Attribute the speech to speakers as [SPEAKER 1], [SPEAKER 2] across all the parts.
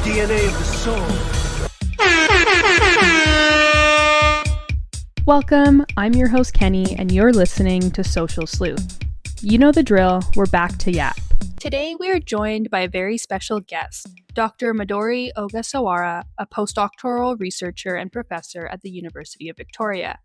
[SPEAKER 1] DNA of the soul.
[SPEAKER 2] Welcome, I'm your host Kenny, and you're listening to Social Sleuth. You know the drill, we're back to yap. Today we are joined by a very special guest, Dr. Midori Ogasawara, a postdoctoral researcher and professor at the University of Victoria.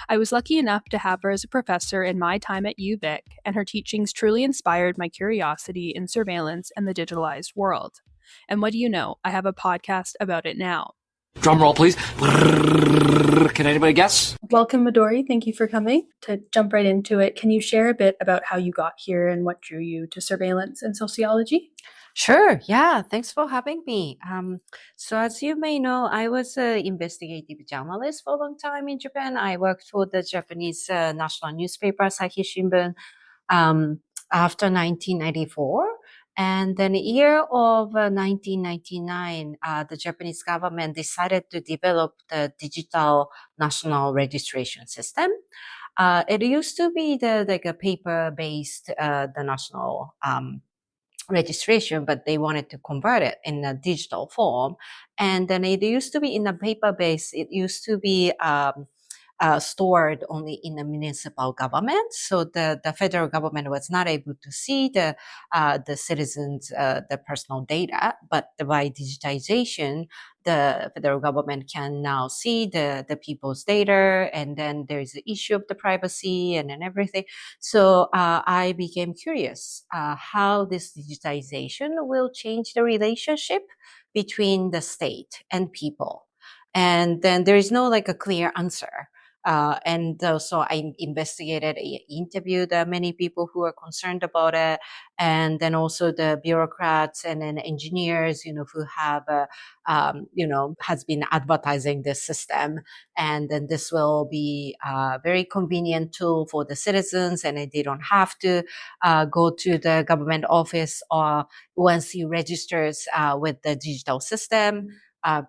[SPEAKER 2] I was lucky enough to have her as a professor in my time at UVic, and her teachings truly inspired my curiosity in surveillance and the digitalized world. And what do you know? I have a podcast about it now.
[SPEAKER 1] Drum roll, please. Can anybody guess?
[SPEAKER 2] Welcome, Midori. Thank you for coming. To jump right into it, can you share a bit about how you got here and what drew you to surveillance and sociology?
[SPEAKER 3] Sure. Yeah. Thanks for having me. So as you may know, I was an investigative journalist for a long time in Japan. I worked for the Japanese national newspaper, Asahi Shimbun, after 1994. And then the year of 1999, the Japanese government decided to develop the digital national registration system. It used to be like a paper-based the national registration, but they wanted to convert it in a digital form. And then it used to be in a paper base. It used to be stored only in the municipal government. So the federal government was not able to see the citizens' the personal data, but by digitization, the federal government can now see the people's data, and then there's the issue of the privacy and then everything. So I became curious how this digitization will change the relationship between the state and people. And then there is no like a clear answer. So I investigated, interviewed many people who are concerned about it, and then also the bureaucrats and then engineers, who have, has been advertising this system. And then this will be a very convenient tool for the citizens, and they don't have to go to the government office or once you registers with the digital system.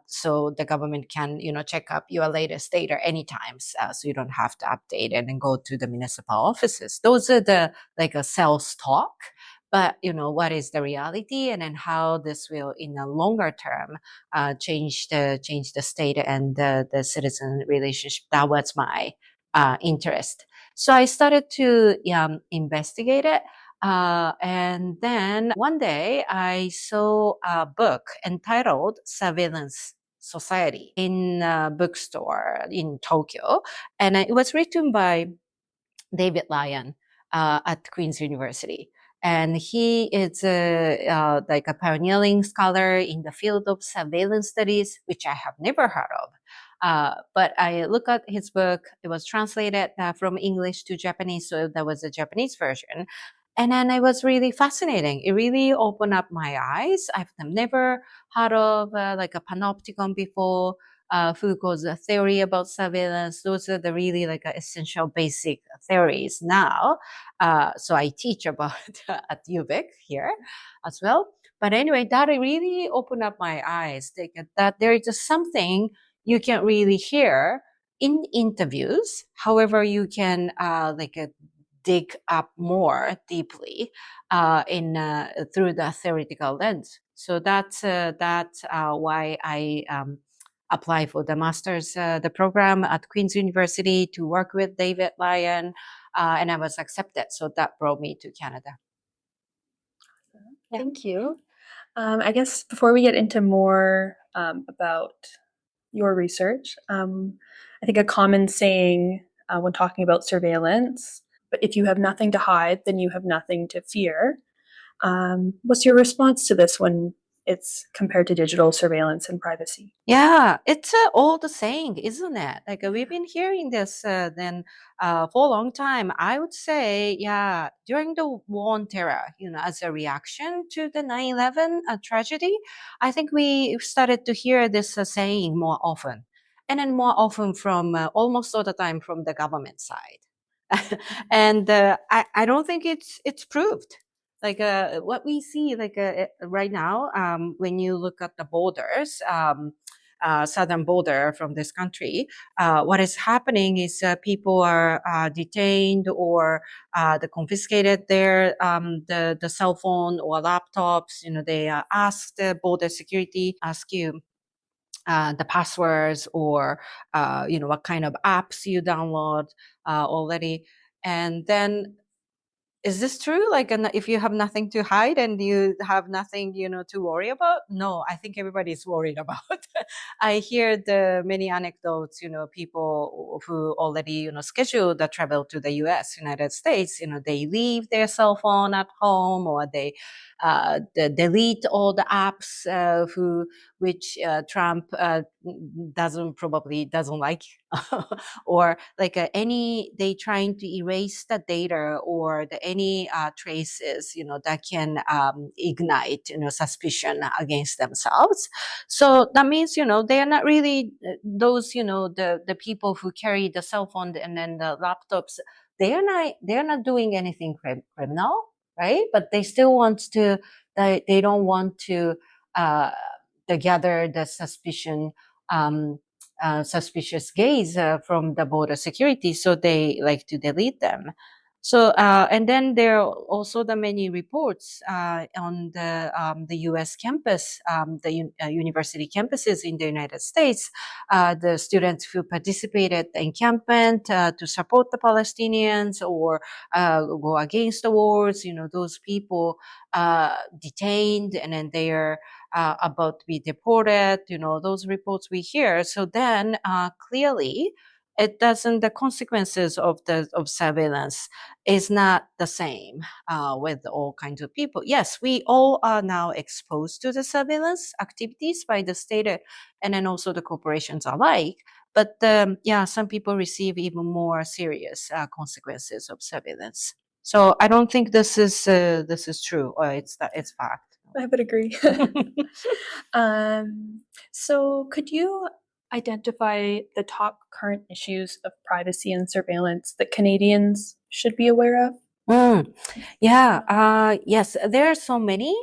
[SPEAKER 3] So the government can, check up your latest data anytime, so you don't have to update it and go to the municipal offices. Those are the like a sales talk, but what is the reality, and then how this will, in a longer term, change the state and the citizen relationship. That was my interest. So I started to investigate it. And then one day I saw a book entitled Surveillance Society in a bookstore in Tokyo. And it was written by David Lyon at Queen's University. And he is like a pioneering scholar in the field of surveillance studies, which I have never heard of. But I look at his book. It was translated from English to Japanese, so there was a Japanese version. And then it was really fascinating. It really opened up my eyes. I've never heard of like a panopticon before. Foucault's theory about surveillance. Those are the really like essential basic theories now. So I teach about at UVic here as well. But anyway, that really opened up my eyes that there is just something you can't really hear in interviews. However, you can dig up more deeply through the theoretical lens. So that's why I apply for the master's the program at Queen's University to work with David Lyon, and I was accepted. So that brought me to Canada.
[SPEAKER 2] Yeah. Thank you. I guess before we get into more about your research, I think a common saying when talking about surveillance, but if you have nothing to hide, then you have nothing to fear. What's your response to this when it's compared to digital surveillance and privacy?
[SPEAKER 3] Yeah, it's all the same, isn't it? Like we've been hearing this for a long time. I would say, yeah, during the war on terror, as a reaction to the 9/11 tragedy, I think we started to hear this saying more often, and then more often from almost all the time from the government side. And I don't think it's proved. Like what we see, like right now, when you look at the borders, southern border from this country, what is happening is people are detained or they confiscated their the cell phone or laptops. They ask the border security, ask you the passwords or what kind of apps you download already, and then is this true? Like, if you have nothing to hide and you have nothing, to worry about? No, I think everybody's worried about. I hear the many anecdotes, people who already, scheduled the travel to the US, United States, they leave their cell phone at home or they delete all the apps which Trump doesn't like, or like they trying to erase the data or any traces, that can ignite, suspicion against themselves. So that means, they are not really those, the people who carry the cell phone and then the laptops. They are not doing anything criminal, right? But they still want to. They don't want to gather the suspicious gaze from the border security, so they like to delete them. So and then there are also the many reports on the U.S. campus, university campuses in the United States, the students who participated in encampment to support the Palestinians or go against the wars. Those people detained and then they are about to be deported, those reports we hear. So then clearly it doesn't, the consequences of surveillance is not the same with all kinds of people. Yes, we all are now exposed to the surveillance activities by the state and then also the corporations alike. But some people receive even more serious consequences of surveillance. So I don't think this is true, or it's fact.
[SPEAKER 2] I would agree. So could you identify the top current issues of privacy and surveillance that Canadians should be aware of?
[SPEAKER 3] Yes, there are so many.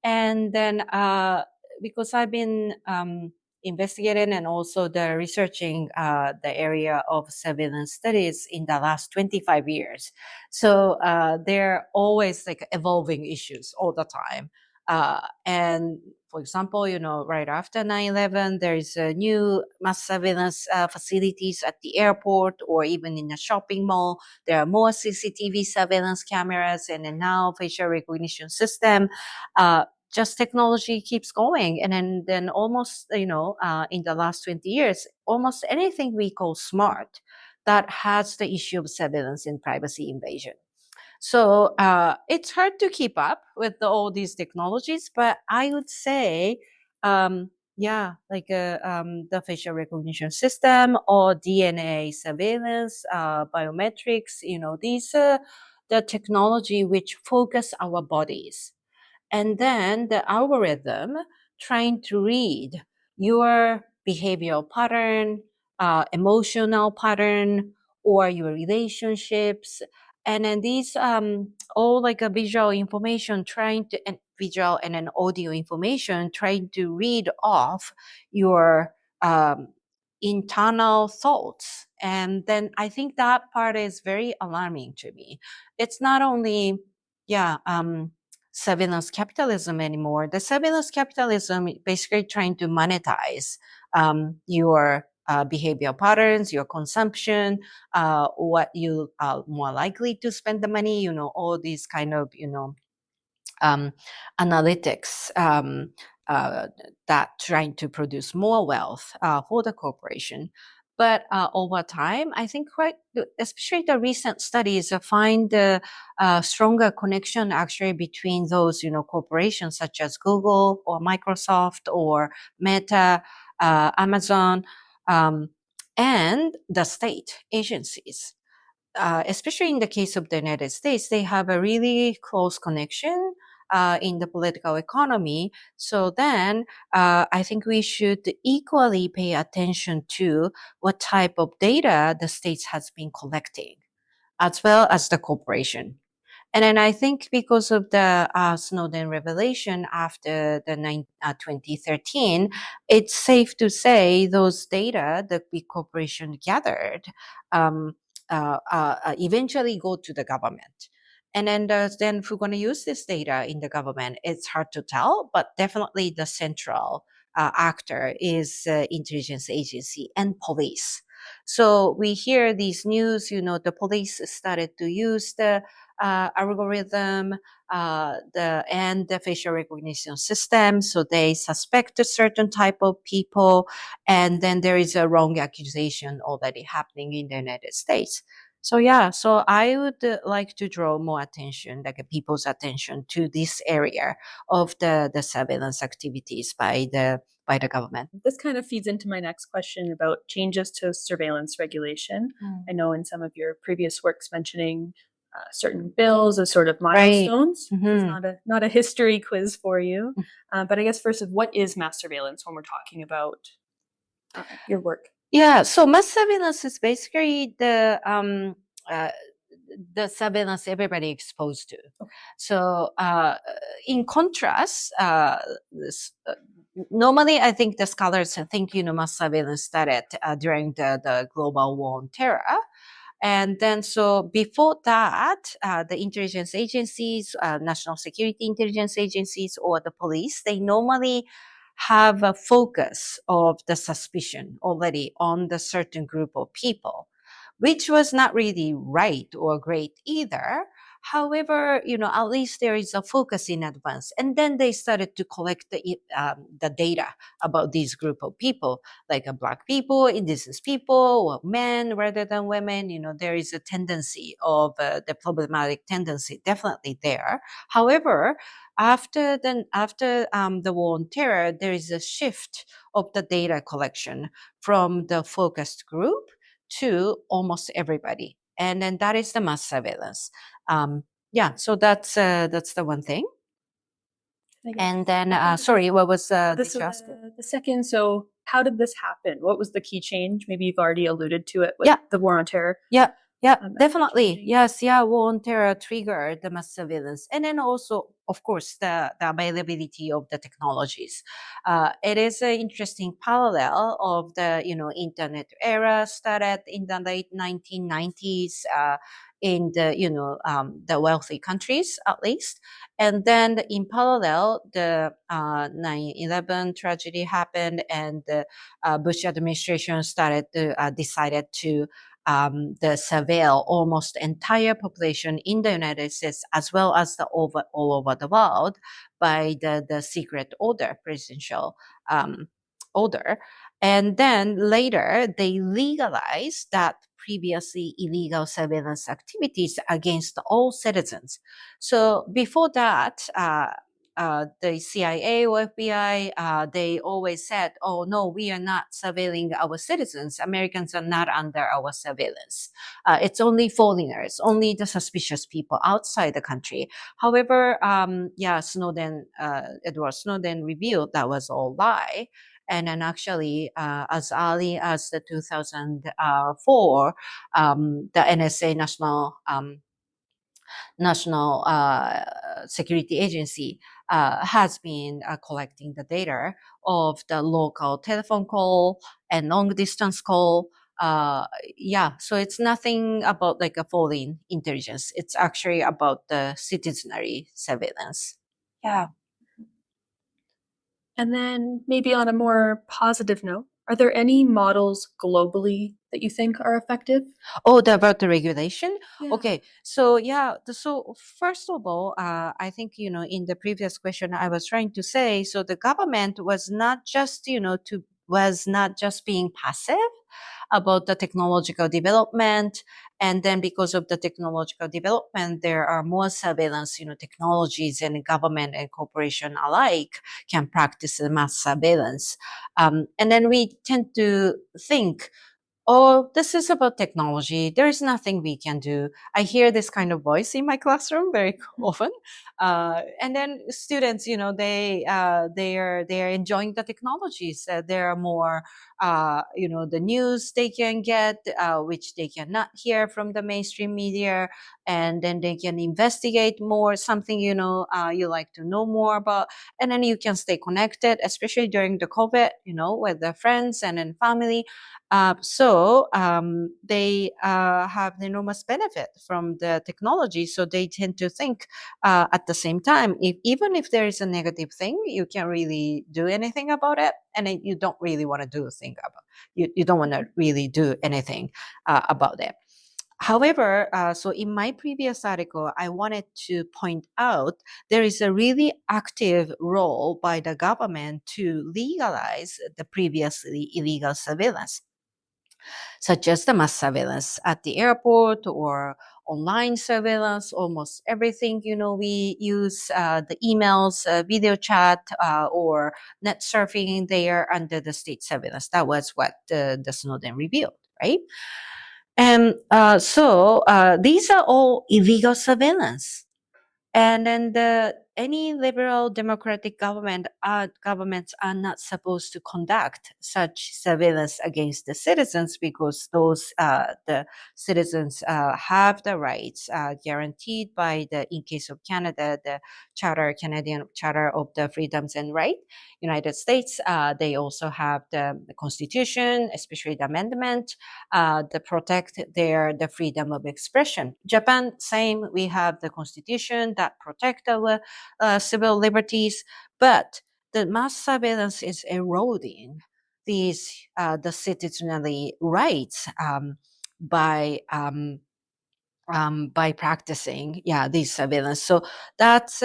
[SPEAKER 3] And then because I've been investigating and also researching the area of surveillance studies in the last 25 years. So there are always like evolving issues all the time. And for example, right after 9/11, there is a new mass surveillance facilities at the airport or even in a shopping mall. There are more CCTV surveillance cameras, and then now facial recognition system. Just technology keeps going, and then almost in the last 20 years, almost anything we call smart that has the issue of surveillance and privacy invasion. So it's hard to keep up with all these technologies, but I would say, the facial recognition system or DNA surveillance, biometrics, these are the technology which focus our bodies. And then the algorithm trying to read your behavioral pattern, emotional pattern, or your relationships. And then these all like a visual information and visual and an audio information trying to read off your internal thoughts. And then I think that part is very alarming to me. It's not only surveillance capitalism anymore. The surveillance capitalism is basically trying to monetize your behavioral patterns, your consumption, what you are more likely to spend the money, all these kind of, analytics that trying to produce more wealth for the corporation. But over time, I think especially the recent studies find the stronger connection actually between those, corporations such as Google or Microsoft or Meta, Amazon, and the state agencies. Especially in the case of the United States, they have a really close connection in the political economy. So then I think we should equally pay attention to what type of data the states has been collecting, as well as the corporation. And then I think because of the Snowden revelation after the 2013, it's safe to say those data that big corporation gathered eventually go to the government. And then if we're going to use this data in the government, it's hard to tell, but definitely the central actor is intelligence agency and police. So we hear these news, the police started to use the algorithm and the facial recognition system. So they suspect a certain type of people, and then there is a wrong accusation already happening in the United States. So yeah, so I would like to draw more attention, like people's attention to this area of the surveillance activities by the government.
[SPEAKER 2] This kind of feeds into my next question about changes to surveillance regulation. I know in some of your previous works mentioning certain bills as sort of milestones.
[SPEAKER 3] Right.
[SPEAKER 2] It's not a history quiz for you, but I guess first, what is mass surveillance when we're talking about your work?
[SPEAKER 3] Yeah, so mass surveillance is basically the surveillance everybody exposed to.
[SPEAKER 2] Okay.
[SPEAKER 3] So in contrast, normally I think the scholars think mass surveillance started during the global war on terror. And then, so before that, the intelligence agencies, national security intelligence agencies, or the police, they normally have a focus of the suspicion already on the certain group of people, which was not really right or great either. However, at least there is a focus in advance. And then they started to collect the data about this group of people, like Black people, indigenous people, or men rather than women. There is a tendency of the problematic tendency definitely there. However, after the war on terror, there is a shift of the data collection from the focused group to almost everybody. And then that is the mass surveillance. Yeah, so that's the one thing. And then, sorry, what was
[SPEAKER 2] the second? So how did this happen? What was the key change? Maybe you've already alluded to it with the war on terror.
[SPEAKER 3] Yeah, definitely. Yes, war on terror triggered the mass surveillance. And then also, of course, the availability of the technologies. It is an interesting parallel of the, internet era started in the late 1990s in the, the wealthy countries, at least. And then in parallel, the 9/11 tragedy happened, and the Bush administration decided to the surveil almost entire population in the United States as well as all over the world by the secret order, presidential order. And then later they legalized that previously illegal surveillance activities against all citizens. So before that, the CIA or FBI, they always said, oh, no, we are not surveilling our citizens. Americans are not under our surveillance. It's only foreigners, only the suspicious people outside the country. However, Edward Snowden revealed that was all lie. And then actually, as early as the 2004, the NSA, National Security Agency, has been collecting the data of the local telephone call and long distance call. So it's nothing about like a foreign intelligence. It's actually about the citizenry surveillance. Yeah.
[SPEAKER 2] And then maybe on a more positive note, are there any models globally that you think are effective?
[SPEAKER 3] Oh, about the regulation?
[SPEAKER 2] Yeah.
[SPEAKER 3] Okay. So so first of all, I think, in the previous question I was trying to say, so the government was not just, was not just being passive about the technological development. And then because of the technological development, there are more surveillance, technologies, and government and corporation alike can practice the mass surveillance. And then we tend to think, oh, this is about technology. There is nothing we can do. I hear this kind of voice in my classroom very often. And then students, they are enjoying the technologies. There are more, the news they can get, which they cannot hear from the mainstream media. and then they can investigate more something you like to know more about, and then you can stay connected, especially during the COVID, with the friends and then family. So they have enormous benefit from the technology. So they tend to think at the same time, even if there is a negative thing, you can't really do anything about it, and you don't really want to do a thing about you don't want to really do anything about it. However, so in my previous article, I wanted to point out there is a really active role by the government to legalize the previously illegal surveillance, such as the mass surveillance at the airport or online surveillance. Almost everything, we use the emails, video chat, or net surfing. They are under the state surveillance. That was what the Snowden revealed, right? And so these are all illegal surveillance. And then any liberal democratic governments are not supposed to conduct such surveillance against the citizens, because those the citizens have the rights guaranteed by in case of Canada, the Canadian Charter of the Freedoms and Rights. United States, they also have the Constitution, especially the amendment, that protect the freedom of expression. Japan, same. We have the Constitution that protect our civil liberties, but the mass surveillance is eroding these the citizenry rights by practicing these surveillance. So that's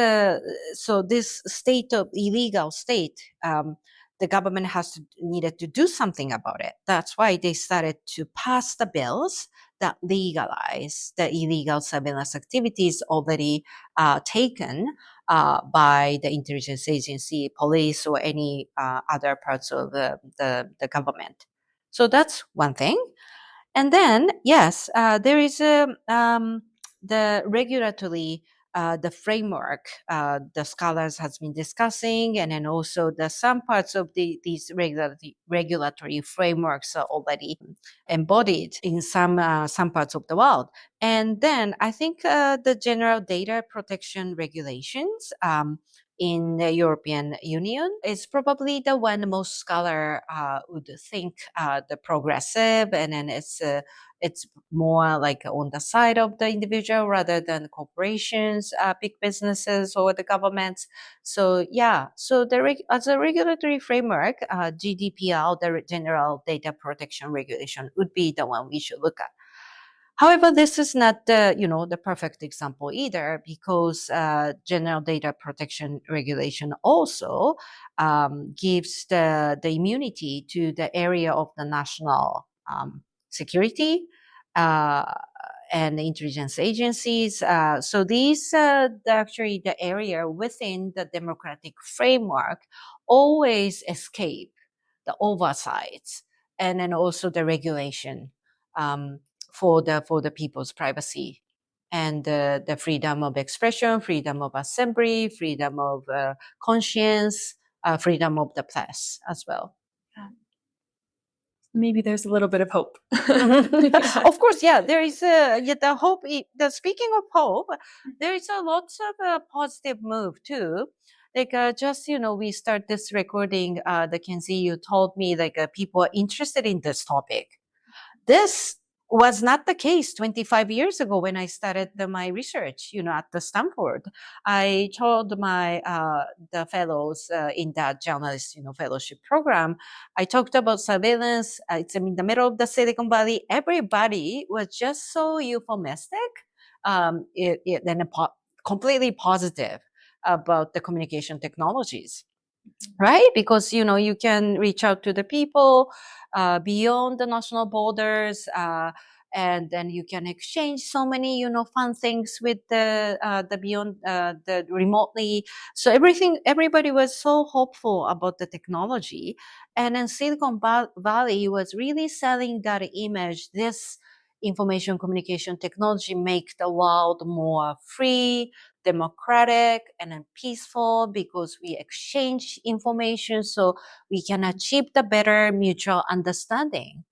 [SPEAKER 3] so this state of illegal state, the government needed to do something about it. That's why they started to pass the bills that legalize the illegal surveillance activities already taken by the intelligence agency, police, or any other parts of the government. So that's one thing. And then, yes, there is the regulatory, the framework the scholars has been discussing, and then also some parts of these regulatory frameworks are already embodied in some parts of the world. And then I think the general data protection regulations in the European Union is probably the one most scholar would think the progressive, and then it's more like on the side of the individual rather than corporations, big businesses, or the governments. So so as a regulatory framework, GDPR, the General Data Protection Regulation, would be the one we should look at. However, this is not the perfect example either, because General Data Protection Regulation also gives the immunity to the area of the national security and the intelligence agencies. So these actually the area within the democratic framework always escape the oversights and then also the regulation. For the people's privacy and the freedom of expression, freedom of assembly, freedom of conscience, freedom of the press as well.
[SPEAKER 2] Maybe there's a little bit of hope.
[SPEAKER 3] Of course, there is the hope. Speaking of hope, there is a lots of positive move too. Like just we start this recording. The Kenzie, you told me like people are interested in this topic. This was not the case 25 years ago when I started my research, at the Stanford. I told my the fellows in that journalist, fellowship program. I talked about surveillance. It's in the middle of the Silicon Valley. Everybody was just so euphemistic, completely positive about the communication technologies. Right? Because, you can reach out to the people beyond the national borders, and then you can exchange so many, fun things with the beyond the remotely. So everybody was so hopeful about the technology. And then Silicon Valley was really selling that image. This information communication technology make the world more free, democratic, and then peaceful, because we exchange information so we can achieve the better mutual understanding.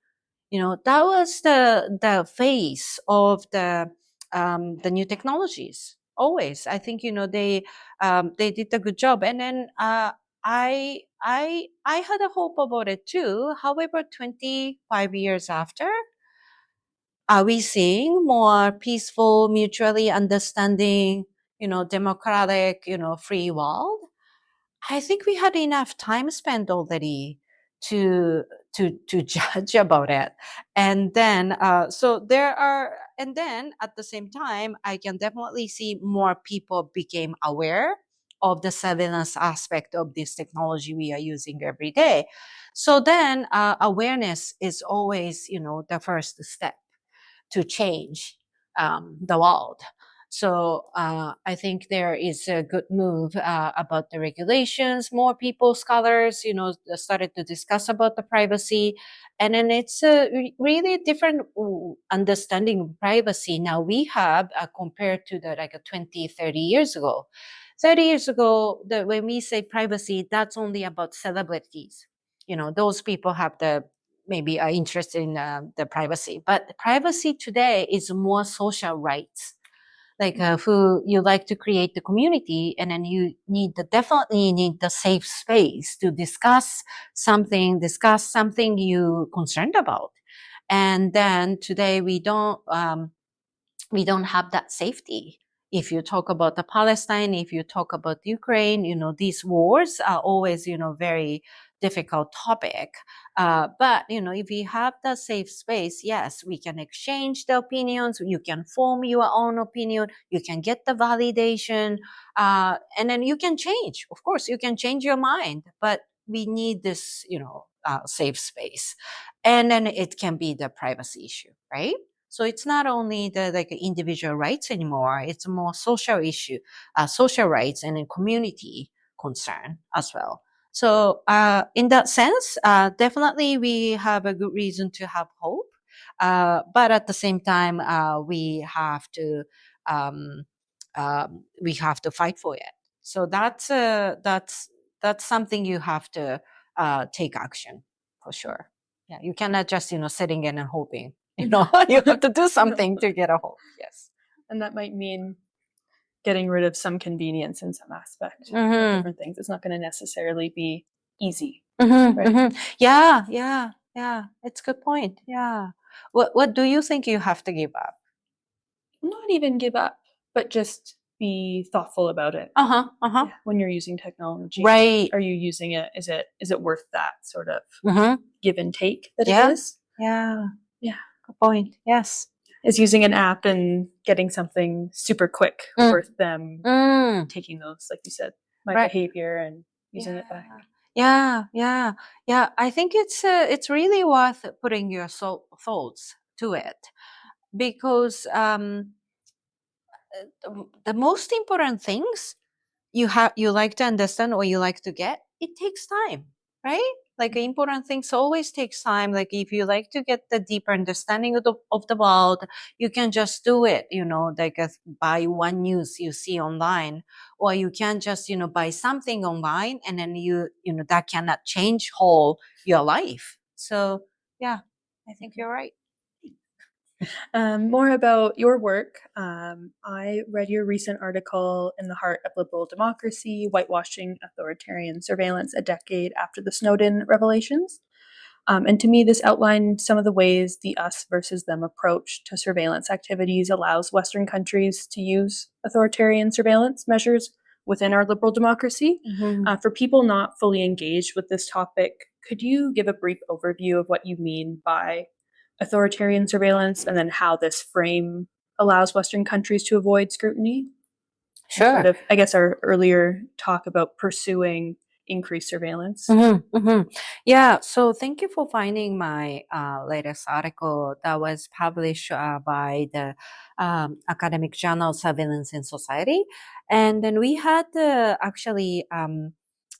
[SPEAKER 3] That was the face of the the new technologies. Always, I think they did a good job. And then I had a hope about it too. However, 25 years after, are we seeing more peaceful, mutually understanding, democratic, free world? I think we had enough time spent already to judge about it. And then and then at the same time, I can definitely see more people became aware of the surveillance aspect of this technology we are using every day. So then awareness is always, the first step to change the world. So I think there is a good move about the regulations. More people, scholars, started to discuss about the privacy, and then it's a really different understanding of privacy now we have compared to the 20, 30 years ago. 30 years ago, when we say privacy, that's only about celebrities. Those people have maybe are interested in the privacy, but privacy today is more social rights. Who you like to create the community, and then you definitely need the safe space to discuss something you concerned about. And then today we don't have that safety. If you talk about the Palestine, if you talk about Ukraine, these wars are always, very difficult topic. But, if we have the safe space, yes, we can exchange the opinions. You can form your own opinion. You can get the validation. And then you can change. Of course, you can change your mind. But we need this, safe space. And then it can be the privacy issue, right? So it's not only the individual rights anymore; it's more social issue, social rights, and then community concern as well. So in that sense, definitely we have a good reason to have hope. But at the same time, um, we have to fight for it. So that's something you have to take action for sure. Yeah, you cannot just sitting in and hoping. You have to do something to get a hold. Yes.
[SPEAKER 2] And that might mean getting rid of some convenience in some aspect, different things. It's not going to necessarily be easy. Right?
[SPEAKER 3] Yeah. It's a good point. Yeah. What do you think you have to give up?
[SPEAKER 2] Not even give up, but just be thoughtful about it. Yeah, when you're using technology,
[SPEAKER 3] right?
[SPEAKER 2] Are you using it? Is it worth that sort of give and take that it is?
[SPEAKER 3] Yeah.
[SPEAKER 2] Yeah.
[SPEAKER 3] Good point. Yes.
[SPEAKER 2] Is using an app and getting something super quick worth them taking those, like you said, my behavior and using it back?
[SPEAKER 3] Yeah. I think it's really worth putting your thoughts to it, because the most important things you like to understand or you like to get, it takes time, right? Important things always takes time. If you like to get the deeper understanding of the world, you can just do it, buy one news you see online, or you can just buy something online, and then that cannot change whole your life. So yeah, I think you're right.
[SPEAKER 2] More about your work. I read your recent article in The Heart of Liberal Democracy, Whitewashing Authoritarian Surveillance a Decade After the Snowden Revelations. And to me, this outlined some of the ways the us versus them approach to surveillance activities allows Western countries to use authoritarian surveillance measures within our liberal democracy. For people not fully engaged with this topic, could you give a brief overview of what you mean by authoritarian surveillance, and then how this frame allows Western countries to avoid scrutiny?
[SPEAKER 3] Sure.
[SPEAKER 2] Sort of, I guess, our earlier talk about pursuing increased surveillance.
[SPEAKER 3] Yeah, so thank you for finding my latest article that was published by the academic journal Surveillance in Society. And then we had actually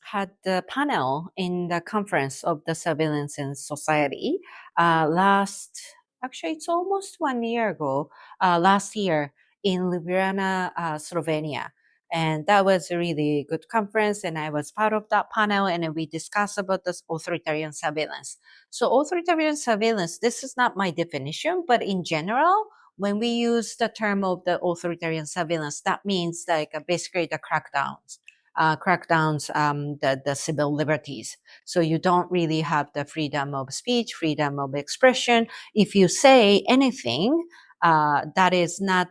[SPEAKER 3] had the panel in the conference of the Surveillance in Society actually it's almost 1 year ago, last year in Ljubljana, Slovenia. And that was a really good conference, and I was part of that panel, and we discussed about this authoritarian surveillance. So authoritarian surveillance, this is not my definition, but in general, when we use the term of the authoritarian surveillance, that means like basically the crackdowns, the civil liberties. So you don't really have the freedom of speech, freedom of expression. If you say anything that is not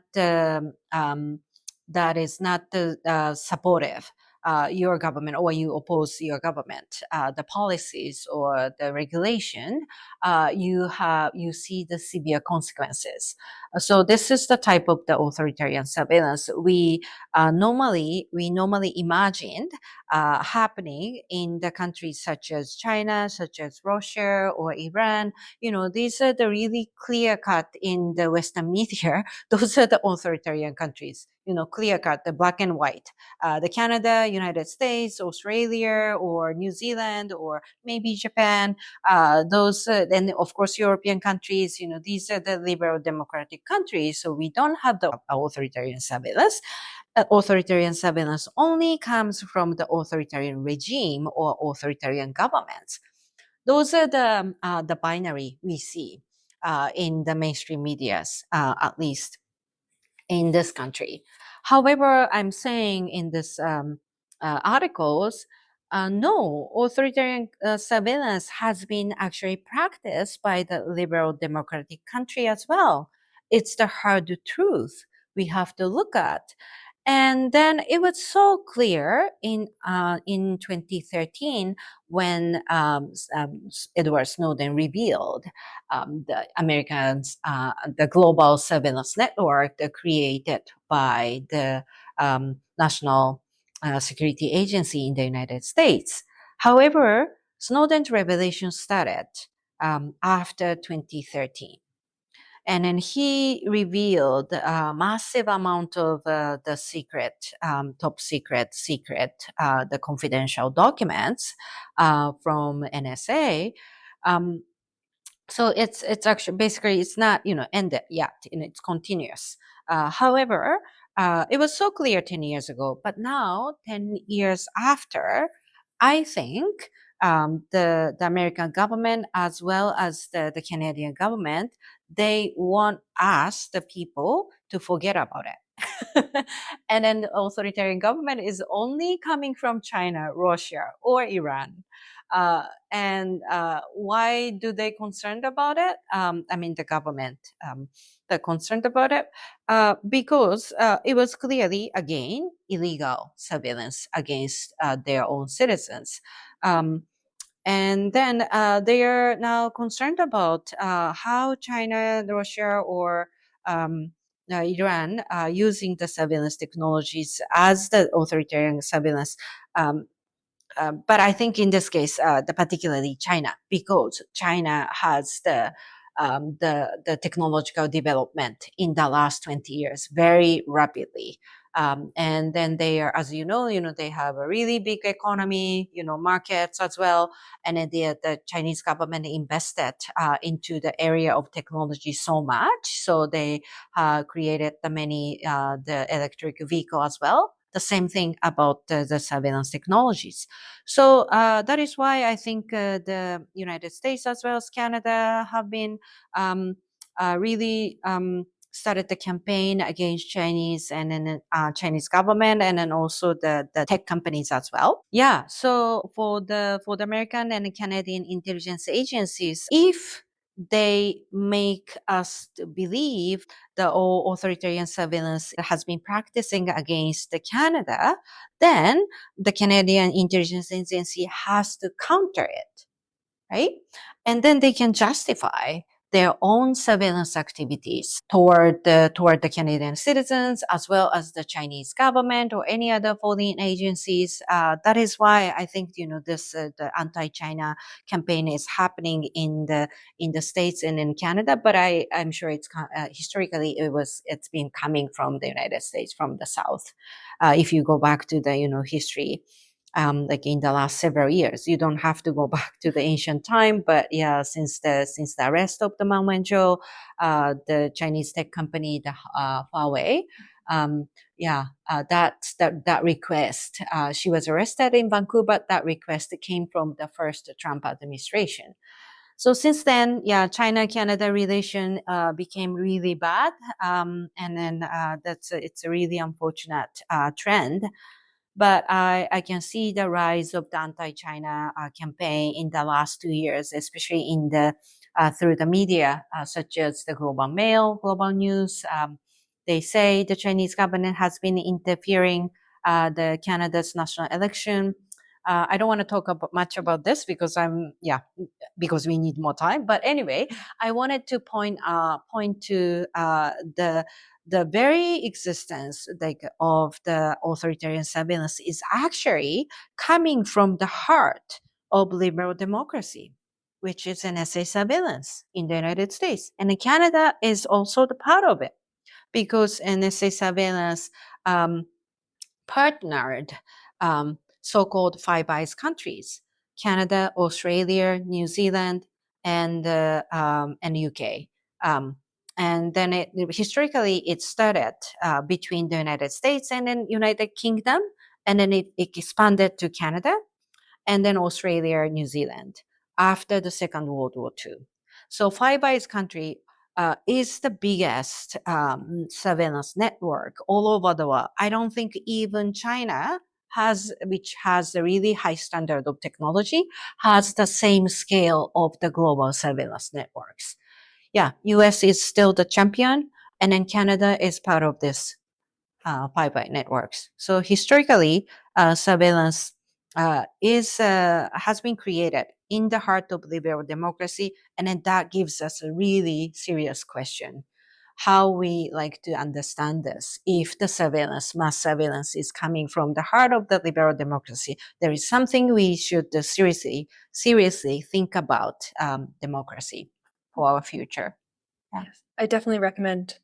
[SPEAKER 3] supportive your government, or you oppose your government, the policies or the regulation, you see the severe consequences. So this is the type of the authoritarian surveillance we normally imagined happening in the countries such as China, such as Russia or Iran. These are the really clear cut in the Western media. Those are the authoritarian countries. Clear cut, the black and white. The Canada, United States, Australia, or New Zealand, or maybe Japan. Then of course European countries. These are the liberal democratic countries, so we don't have the authoritarian surveillance. Authoritarian surveillance only comes from the authoritarian regime or authoritarian governments. Those are the binary we see in the mainstream medias, at least in this country. However, I'm saying in this articles, no, authoritarian surveillance has been actually practiced by the liberal democratic country as well. It's the hard truth we have to look at. And then it was so clear in 2013 when Edward Snowden revealed the global surveillance network created by the National Security Agency in the United States. However, Snowden's revelation started after 2013. And then he revealed a massive amount of the top secret, the confidential documents from NSA. So it's actually basically it's not ended yet, and it's continuous. However, it was so clear 10 years ago, but now 10 years after, I think the American government as well as the Canadian government, they want us, the people, to forget about it. And then the authoritarian government is only coming from China, Russia, or Iran. And why do they concerned about it? The government, they're concerned about it because it was clearly, again, illegal surveillance against their own citizens. And then they are now concerned about how China, Russia, or Iran are using the surveillance technologies as the authoritarian surveillance. But I think in this case, particularly China, because China has the technological development in the last 20 years very rapidly. And then they are, as they have a really big economy, markets as well. And then the Chinese government invested into the area of technology so much. So they created the electric vehicle as well. The same thing about the surveillance technologies. So that is why I think the United States as well as Canada have been really started the campaign against Chinese and then Chinese government, and then also the tech companies as well. Yeah. So for the American and Canadian intelligence agencies, if they make us believe the authoritarian surveillance has been practicing against Canada, then the Canadian intelligence agency has to counter it, right? And then they can justify their own surveillance activities toward the Canadian citizens as well as the Chinese government or any other foreign agencies. That is why I think this the anti-China campaign is happening in the States and in Canada. But I'm sure it's historically it's been coming from the United States, from the South. If you go back to the history. Like in the last several years, you don't have to go back to the ancient time, but yeah, since the arrest of the Ma Wenzhou, the Chinese tech company, the Huawei, that request, she was arrested in Vancouver. That request came from the first Trump administration. So since then, yeah, China-Canada relation became really bad, and then it's a really unfortunate trend. But I can see the rise of the anti-China campaign in the last 2 years, especially in the through the media, such as the Global Mail, Global News. They say the Chinese government has been interfering the Canada's national election. I don't want to talk much about this because because we need more time. But anyway, I wanted to point to the very existence of the authoritarian surveillance is actually coming from the heart of liberal democracy, which is NSA surveillance in the United States. And Canada is also the part of it because NSA surveillance partnered so-called Five Eyes countries: Canada, Australia, New Zealand, and UK. And then historically, it started between the United States and then United Kingdom, and then it expanded to Canada, and then Australia, New Zealand after the Second World War II. So Five Eyes country is the biggest surveillance network all over the world. I don't think even China which has a really high standard of technology, has the same scale of the global surveillance networks. Yeah, US is still the champion, and then Canada is part of this Five Eyes networks. So historically, surveillance has been created in the heart of liberal democracy, and then that gives us a really serious question: how we like to understand this? If the mass surveillance, is coming from the heart of the liberal democracy, there is something we should seriously think about democracy for our future.
[SPEAKER 2] Yeah. Yes. I definitely recommend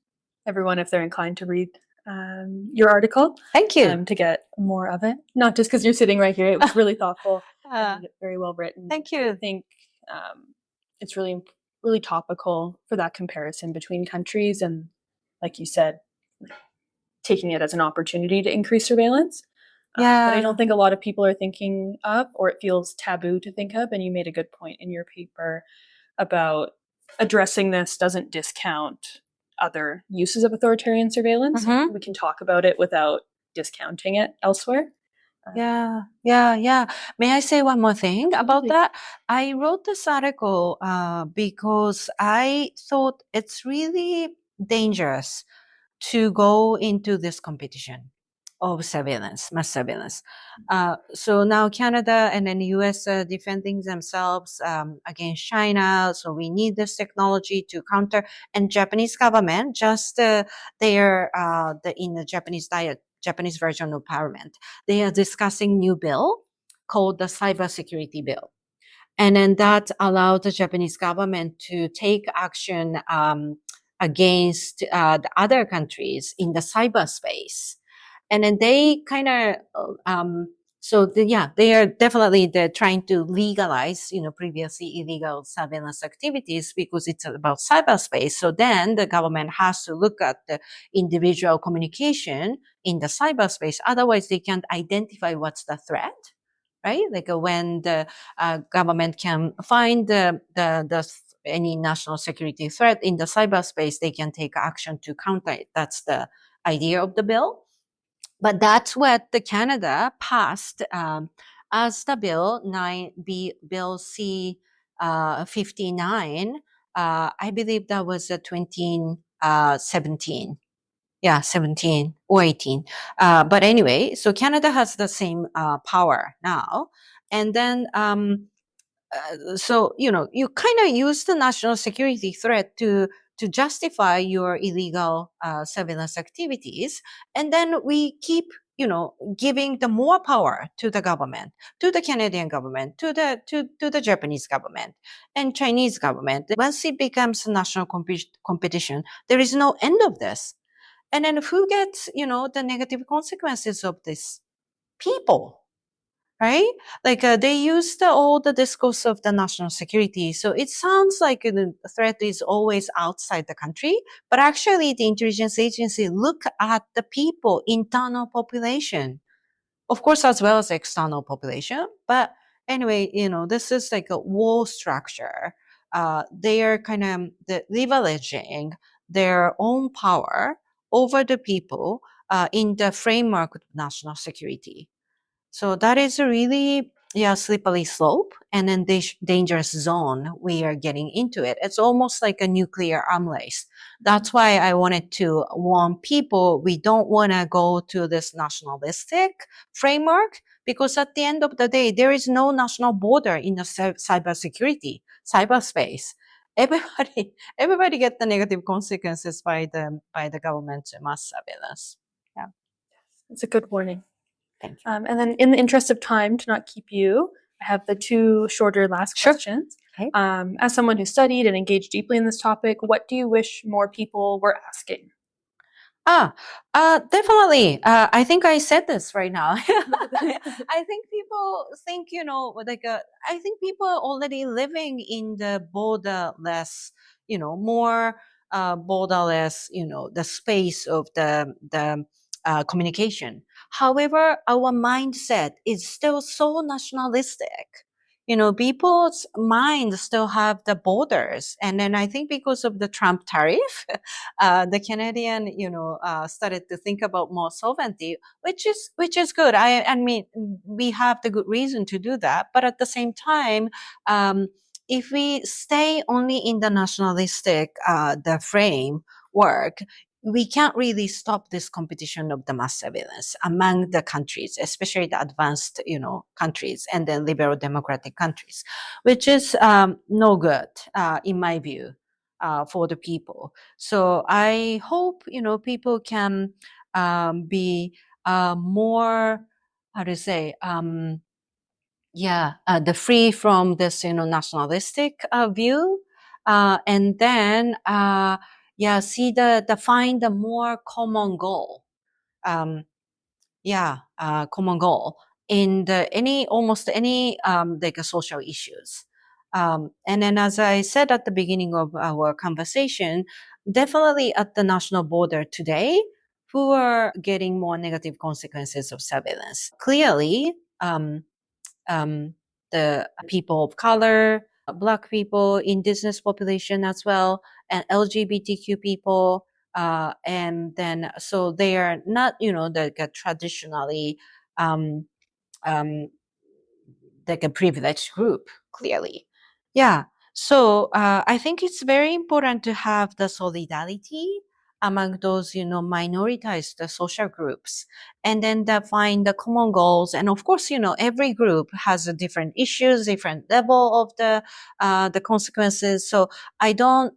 [SPEAKER 2] everyone, if they're inclined, to read your article.
[SPEAKER 3] Thank you.
[SPEAKER 2] To get more of it. Not just because you're sitting right here. It was really thoughtful and very well written.
[SPEAKER 3] Thank you.
[SPEAKER 2] I think it's really, really topical for that comparison between countries, and like you said, taking it as an opportunity to increase surveillance.
[SPEAKER 3] Yeah.
[SPEAKER 2] But I don't think a lot of people are thinking of, or it feels taboo to think of. And you made a good point in your paper about addressing this doesn't discount other uses of authoritarian surveillance.
[SPEAKER 3] Mhm.
[SPEAKER 2] We can talk about it without discounting it elsewhere.
[SPEAKER 3] Yeah. May I say one more thing about that? I wrote this article because I thought it's really dangerous to go into this competition of mass surveillance. So now Canada and then the US are defending themselves against China. So we need this technology to counter. And Japanese government, just in the Japanese version of Parliament, they are discussing new bill called the Cybersecurity Bill. And then that allowed the Japanese government to take action against the other countries in the cyberspace. And then they kind of, they are definitely trying to legalize, previously illegal surveillance activities because it's about cyberspace. So then the government has to look at the individual communication in the cyberspace. Otherwise, they can't identify what's the threat. Right? Like when the government can find any national security threat in the cyberspace, they can take action to counter it. That's the idea of the bill. But that's what the Canada passed as the Bill C 59. I believe that was 2017. Yeah, 17 or 18. But anyway, so Canada has the same power now. And then, you kind of use the national security threat to justify your illegal surveillance activities. And then we keep, giving the more power to the government, to the Canadian government, to the Japanese government and Chinese government. Once it becomes a national competition, there is no end of this. And then who gets, the negative consequences of this? People, right? Like they use all the discourse of the national security. So it sounds like the threat is always outside the country, but actually the intelligence agency look at the people, internal population, of course, as well as external population. But anyway, this is like a wall structure they are kind of leveraging their own power over the people in the framework of national security. So that is a really slippery slope and then dangerous zone we are getting into it. It's almost like a nuclear arm race. That's why I wanted to warn people we don't want to go to this nationalistic framework, because at the end of the day, there is no national border in the cybersecurity, cyberspace. Everybody get the negative consequences by the government mass surveillance. Yeah,
[SPEAKER 2] It's a good warning.
[SPEAKER 3] thank you.
[SPEAKER 2] And then in the interest of time, to not keep you, I have the two shorter last
[SPEAKER 3] Sure.
[SPEAKER 2] questions.
[SPEAKER 3] Okay.
[SPEAKER 2] As someone who studied and engaged deeply in this topic, what do you wish more people were asking?
[SPEAKER 3] Definitely. I think I said this right now. I think people think, I think people are already living in the borderless, more borderless, the space of the communication. However, our mindset is still so nationalistic. People's minds still have the borders. And then I think because of the Trump tariff, the Canadian, started to think about more sovereignty, which is good. I mean, we have the good reason to do that. But at the same time, if we stay only in the nationalistic, the framework, we can't really stop this competition of the mass surveillance among the countries, especially the advanced, countries and then liberal democratic countries, which is no good, in my view, for the people. So I hope, people can be more, how to say, the free from this, nationalistic view, and then see find the more common goal. Common goal in almost any like social issues. And then, as I said at the beginning of our conversation, definitely at the national border today, who are getting more negative consequences of surveillance. Clearly, the people of color, Black people, indigenous population as well, and LGBTQ people. And then, so they are not, traditionally um, um, like a privileged group, clearly. Yeah. So I think it's very important to have the solidarity among those, minoritized social groups, and then find the common goals. And of course, every group has a different issues, different level of the consequences. So I don't,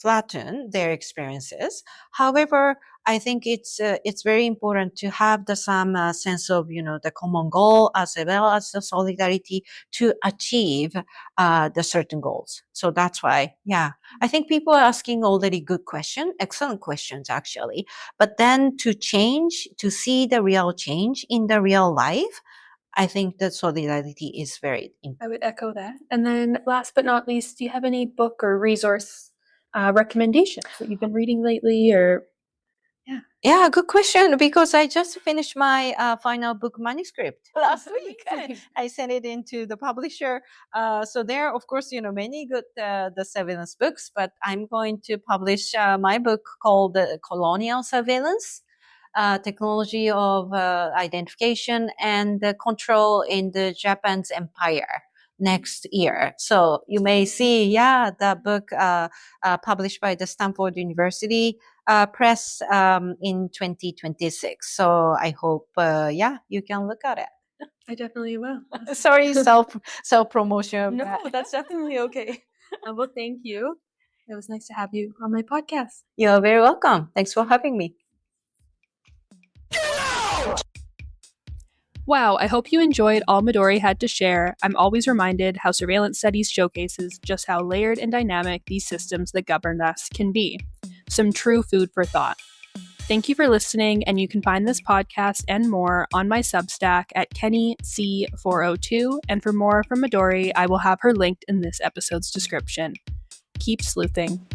[SPEAKER 3] flatten their experiences. However, I think it's very important to have some sense of the common goal as well as the solidarity to achieve the certain goals. So that's why, I think people are asking already good questions, excellent questions actually. But then to see the real change in the real life, I think that solidarity is very important.
[SPEAKER 2] I would echo that. And then last but not least, do you have any book or resource recommendations that you've been reading lately or?
[SPEAKER 3] Yeah, good question. Because I just finished my final book manuscript last week. I sent it into the publisher. So there are, of course, many good the surveillance books. But I'm going to publish my book called Colonial Surveillance, Technology of Identification and Control in the Japan's Empire, next year. So you may see, the book published by the Stanford University press in 2026. So I hope, you can look at it.
[SPEAKER 2] I definitely will.
[SPEAKER 3] Sorry, self promotion.
[SPEAKER 2] No, that's definitely okay. Well, thank you. It was nice to have you on my podcast.
[SPEAKER 3] You're very welcome. Thanks for having me.
[SPEAKER 2] Wow, I hope you enjoyed all Midori had to share. I'm always reminded how surveillance studies showcases just how layered and dynamic these systems that govern us can be. Some true food for thought. Thank you for listening, and you can find this podcast and more on my Substack at KennyC402. And for more from Midori, I will have her linked in this episode's description. Keep sleuthing.